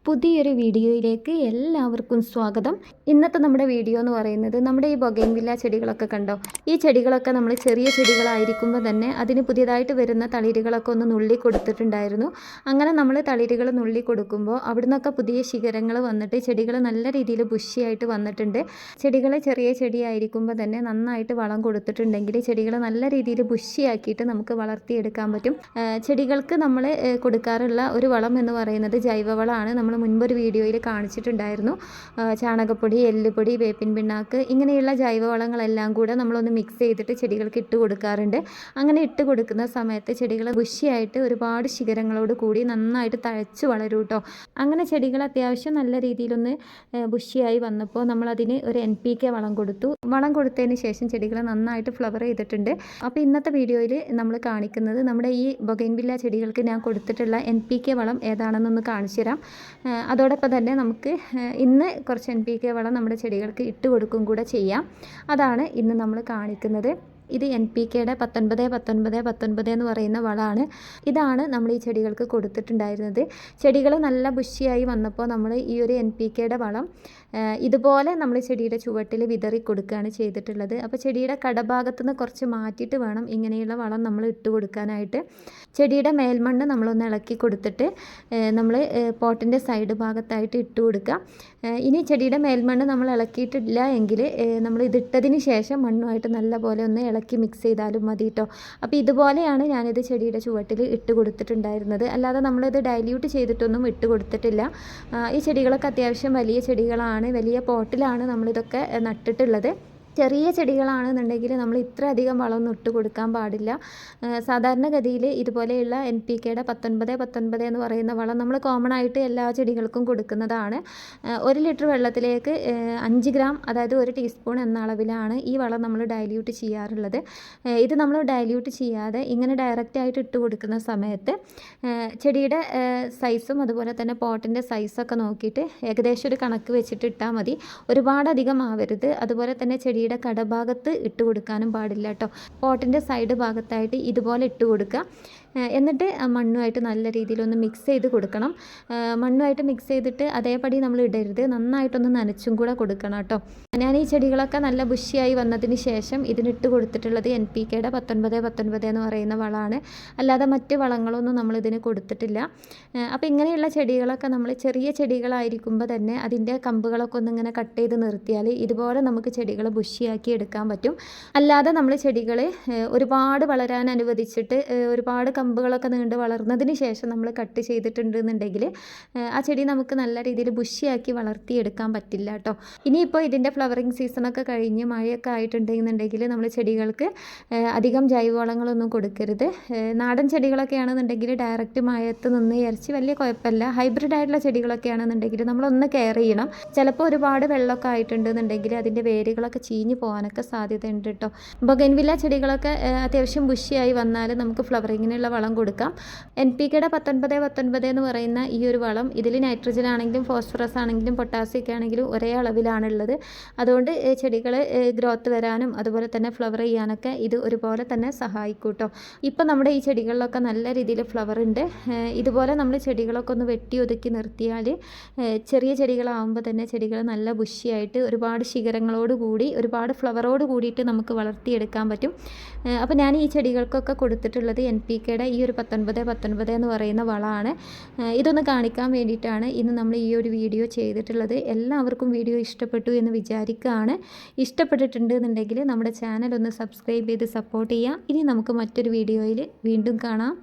പുതിയൊരു വീഡിയോയിലേക്ക് എല്ലാവർക്കും സ്വാഗതം. ഇന്നത്തെ നമ്മുടെ വീഡിയോ എന്ന് പറയുന്നത് നമ്മുടെ ഈ ബൊഗൈൻവില്ല ചെടികളൊക്കെ കണ്ടോ, ഈ ചെടികളൊക്കെ നമ്മൾ ചെറിയ ചെടികളായിരിക്കുമ്പോൾ തന്നെ അതിന് പുതിയതായിട്ട് വരുന്ന തളിരുകളൊക്കെ ഒന്ന് നുള്ളി കൊടുത്തിട്ടുണ്ടായിരുന്നു. അങ്ങനെ നമ്മൾ തളിരുകൾ നുള്ളി കൊടുക്കുമ്പോൾ അവിടെ നിന്നൊക്കെ പുതിയ ശിഖരങ്ങൾ വന്നിട്ട് ചെടികൾ നല്ല രീതിയിൽ ബുഷിയായിട്ട് വന്നിട്ടുണ്ട്. ചെടികൾ ചെറിയ ചെടിയായിരിക്കുമ്പോൾ തന്നെ നന്നായിട്ട് വളം കൊടുത്തിട്ടുണ്ടെങ്കിൽ ചെടികൾ നല്ല രീതിയിൽ ബുഷിയാക്കിയിട്ട് നമുക്ക് വളർത്തിയെടുക്കാൻ പറ്റും. ചെടികൾക്ക് നമ്മൾ കൊടുക്കാറുള്ള ഒരു വളം എന്ന് പറയുന്നത് ജൈവവളമാണ്. നമ്മൾ മുൻപൊരു വീഡിയോയിൽ കാണിച്ചിട്ടുണ്ടായിരുന്നു. ചാണകപ്പൊടി, എല്ലുപൊടി, വേപ്പിൻ പിണ്ണാക്ക് ഇങ്ങനെയുള്ള ജൈവവളങ്ങളെല്ലാം കൂടെ നമ്മളൊന്ന് മിക്സ് ചെയ്തിട്ട് ചെടികൾക്ക് ഇട്ട് കൊടുക്കാറുണ്ട്. അങ്ങനെ ഇട്ട് കൊടുക്കുന്ന സമയത്ത് ചെടികൾ ബുഷിയായിട്ട് ഒരുപാട് ശിഖരങ്ങളോട് കൂടി നന്നായിട്ട് തഴച്ച് വളരും കേട്ടോ. അങ്ങനെ ചെടികൾ അത്യാവശ്യം നല്ല രീതിയിലൊന്ന് ബുഷിയായി വന്നപ്പോൾ നമ്മളതിന് ഒരു NPK വളം കൊടുത്തു. വളം കൊടുത്തതിന് ശേഷം ചെടികൾ നന്നായിട്ട് ഫ്ലവർ ചെയ്തിട്ടുണ്ട്. അപ്പോൾ ഇന്നത്തെ വീഡിയോയിൽ നമ്മൾ കാണിക്കുന്നത് നമ്മുടെ ഈ ബൊഗൈൻവില്ല ചെടികൾക്ക് ഞാൻ കൊടുത്തിട്ടുള്ള NPK വളം ഏതാണെന്നൊന്ന് കാണിച്ചു തരാം. അതോടൊപ്പം തന്നെ നമുക്ക് ഇന്ന് കുറച്ച് NPK വളം നമ്മുടെ ചെടികൾക്ക് ഇട്ട് കൊടുക്കും കൂടെ ചെയ്യാം. അതാണ് ഇന്ന് നമ്മൾ കാണിക്കുന്നത്. ഇത് NPKയുടെ 19-19-19 എന്ന് പറയുന്ന വളമാണ്. ഇതാണ് നമ്മൾ ഈ ചെടികൾക്ക് കൊടുത്തിട്ടുണ്ടായിരുന്നത്. ചെടികൾ നല്ല ബുഷിയായി വന്നപ്പോൾ നമ്മൾ ഈ ഒരു NPKയുടെ വളം ഇതുപോലെ നമ്മൾ ചെടിയുടെ ചുവട്ടിൽ വിതറി കൊടുക്കുകയാണ് ചെയ്തിട്ടുള്ളത്. അപ്പോൾ ചെടിയുടെ കടഭാഗത്തു നിന്ന് കുറച്ച് മാറ്റിയിട്ട് വേണം ഇങ്ങനെയുള്ള വളം നമ്മൾ ഇട്ട് കൊടുക്കാനായിട്ട്. ചെടിയുടെ മേൽമണ്ണ് നമ്മളൊന്ന് ഇളക്കി കൊടുത്തിട്ട് നമ്മൾ പോട്ടിൻ്റെ സൈഡ് ഭാഗത്തായിട്ട് ഇട്ട് കൊടുക്കുക. ഇനി ചെടിയുടെ മേൽമണ്ണ് നമ്മൾ ഇളക്കിയിട്ടില്ല എങ്കിൽ നമ്മൾ ഇതിട്ടതിന് ശേഷം മണ്ണുമായിട്ട് നല്ല പോലെ ഒന്ന് ഇളക്കി മിക്സ് ചെയ്താലും മതി കേട്ടോ. അപ്പോൾ ഇതുപോലെയാണ് ഞാനിത് ചെടിയുടെ ചുവട്ടിൽ ഇട്ട് കൊടുത്തിട്ടുണ്ടായിരുന്നത്. അല്ലാതെ നമ്മളിത് ഡൈല്യൂട്ട് ചെയ്തിട്ടൊന്നും ഇട്ട് കൊടുത്തിട്ടില്ല. ഈ ചെടികളൊക്കെ അത്യാവശ്യം വലിയ ചെടികളാണ്, വലിയ പോട്ടിലാണ് നമ്മളിതൊക്കെ നട്ടിട്ടുള്ളത്. ചെറിയ ചെടികളാണെന്നുണ്ടെങ്കിൽ നമ്മൾ ഇത്ര അധികം വളമൊന്നും ഇട്ട് കൊടുക്കാൻ പാടില്ല. സാധാരണഗതിയിൽ ഇതുപോലെയുള്ള NPKയുടെ 19-19 എന്ന് പറയുന്ന വളം നമ്മൾ കോമൺ ആയിട്ട് എല്ലാ ചെടികൾക്കും കൊടുക്കുന്നതാണ്. 1 ലിറ്റർ വെള്ളത്തിലേക്ക് 5 ഗ്രാം, അതായത് 1 ടീസ്പൂൺ എന്ന അളവിലാണ് ഈ വളം നമ്മൾ ഡൈല്യൂട്ട് ചെയ്യാറുള്ളത്. ഇത് നമ്മൾ ഡൈല്യൂട്ട് ചെയ്യാതെ ഇങ്ങനെ ഡയറക്റ്റായിട്ട് ഇട്ട് കൊടുക്കുന്ന സമയത്ത് ചെടിയുടെ സൈസും അതുപോലെ തന്നെ പോട്ടിൻ്റെ സൈസൊക്കെ നോക്കിയിട്ട് ഏകദേശം ഒരു കണക്ക് വെച്ചിട്ട് ഇട്ടാൽ മതി. ഒരുപാടധികം ആവരുത്. അതുപോലെ തന്നെ ചെടിയുടെ കടഭാഗത്ത് ഇട്ട് കൊടുക്കാനും പാടില്ല കേട്ടോ. പോട്ടിൻ്റെ സൈഡ് ഭാഗത്തായിട്ട് ഇതുപോലെ ഇട്ട് കൊടുക്കുക. എന്നിട്ട് മണ്ണുമായിട്ട് നല്ല രീതിയിലൊന്ന് മിക്സ് ചെയ്ത് കൊടുക്കണം. മണ്ണുമായിട്ട് മിക്സ് ചെയ്തിട്ട് അതേപടി നമ്മൾ ഇടരുത്, നന്നായിട്ടൊന്ന് നനച്ചും കൂടെ കൊടുക്കണം കേട്ടോ. ഞാൻ ഈ ചെടികളൊക്കെ നല്ല ബുഷിയായി വന്നതിന് ശേഷം ഇതിനിട്ട് കൊടുത്തിട്ടുള്ളത് NPKയുടെ 19-19 എന്ന് പറയുന്ന വളമാണ്. അല്ലാതെ മറ്റ് വളങ്ങളൊന്നും നമ്മളിതിന് കൊടുത്തിട്ടില്ല. അപ്പോൾ ഇങ്ങനെയുള്ള ചെടികളൊക്കെ നമ്മൾ ചെറിയ ചെടികളായിരിക്കുമ്പോൾ തന്നെ അതിൻ്റെ കമ്പുകളൊക്കെ ഒന്നിങ്ങനെ കട്ട് ചെയ്ത് നിർത്തിയാൽ ഇതുപോലെ നമുക്ക് ചെടികൾ ബുഷിയാക്കി എടുക്കാൻ പറ്റും. അല്ലാതെ നമ്മൾ ചെടികൾ ഒരുപാട് വളരാൻ അനുവദിച്ചിട്ട് ഒരുപാട് കമ്പുകളൊക്കെ നീണ്ട് വളർന്നതിന് ശേഷം നമ്മൾ കട്ട് ചെയ്തിട്ടുണ്ടെന്നുണ്ടെങ്കിൽ ആ ചെടി നമുക്ക് നല്ല രീതിയിൽ ബുഷിയാക്കി വളർത്തിയെടുക്കാൻ പറ്റില്ല കേട്ടോ. ഇനിയിപ്പോൾ ഇതിൻ്റെ ഫ്ലവറിങ് സീസണൊക്കെ കഴിഞ്ഞ് മഴയൊക്കെ ആയിട്ടുണ്ടെന്നുണ്ടെങ്കിൽ നമ്മൾ ചെടികൾക്ക് അധികം ജൈവവളങ്ങളൊന്നും കൊടുക്കരുത്. നാടൻ ചെടികളൊക്കെ ആണെന്നുണ്ടെങ്കിൽ ഡയറക്റ്റ് മഴയത്ത് നിന്ന് വിചാരിച്ച് വലിയ കുഴപ്പമില്ല. ഹൈബ്രിഡ് ആയിട്ടുള്ള ചെടികളൊക്കെ ആണെന്നുണ്ടെങ്കിൽ നമ്മളൊന്ന് കെയർ ചെയ്യണം. ചിലപ്പോൾ ഒരുപാട് വെള്ളമൊക്കെ ആയിട്ടുണ്ടെന്നുണ്ടെങ്കിൽ അതിൻ്റെ വേരുകളൊക്കെ ചീഞ്ഞ് പോകാനൊക്കെ സാധ്യതയുണ്ട് കേട്ടോ. ബൊഗൈൻവില്ല ചെടികളൊക്കെ അത്യാവശ്യം ബുഷിയായി വന്നാൽ നമുക്ക് ഫ്ലവറിങ്ങിനുള്ള വളം കൊടുക്കാം. NPKയുടെ 19-19 എന്ന് പറയുന്ന ഈ ഒരു വളം ഇതിൽ നൈട്രജൻ ആണെങ്കിലും ഫോസ്ഫറസ് ആണെങ്കിലും പൊട്ടാസ്യം ഒക്കെ ആണെങ്കിലും ഒരേ അളവിലാണുള്ളത്. അതുകൊണ്ട് ചെടികൾ ഗ്രോത്ത് വരാനും അതുപോലെ തന്നെ ഫ്ലവർ ചെയ്യാനൊക്കെ ഇത് ഒരുപോലെ തന്നെ സഹായിക്കും കേട്ടോ. ഇപ്പം നമ്മുടെ ഈ ചെടികളിലൊക്കെ നല്ല രീതിയിൽ ഫ്ലവർ ഉണ്ട്. ഇതുപോലെ നമ്മൾ ചെടികളൊക്കെ ഒന്ന് വെട്ടി ഒതുക്കി നിർത്തിയാൽ ചെറിയ ചെടികളാകുമ്പോൾ തന്നെ ചെടികൾ നല്ല ബുഷിയായിട്ട് ഒരുപാട് ശിഖരങ്ങളോട് കൂടി ഒരുപാട് ഫ്ലവറോട് കൂടിയിട്ട് നമുക്ക് വളർത്തിയെടുക്കാൻ പറ്റും. അപ്പോൾ ഞാൻ ഈ ചെടികൾക്കൊക്കെ കൊടുത്തിട്ടുള്ളത് NPKയുടെ ഈ ഒരു 19-19 എന്ന് പറയുന്ന വളമാണ്. ഇതൊന്ന് കാണിക്കാൻ വേണ്ടിയിട്ടാണ് ഇന്ന് നമ്മൾ ഈ ഒരു വീഡിയോ ചെയ്തിട്ടുള്ളത്. എല്ലാവർക്കും വീഡിയോ ഇഷ്ടപ്പെട്ടു എന്ന് വിചാരിക്കുകയാണ്. ഇഷ്ടപ്പെട്ടിട്ടുണ്ട് എന്നുണ്ടെങ്കിൽ നമ്മുടെ ചാനൽ ഒന്ന് സബ്സ്ക്രൈബ് ചെയ്ത് സപ്പോർട്ട് ചെയ്യുക. ഇനി നമുക്ക് മറ്റൊരു വീഡിയോയിൽ വീണ്ടും കാണാം.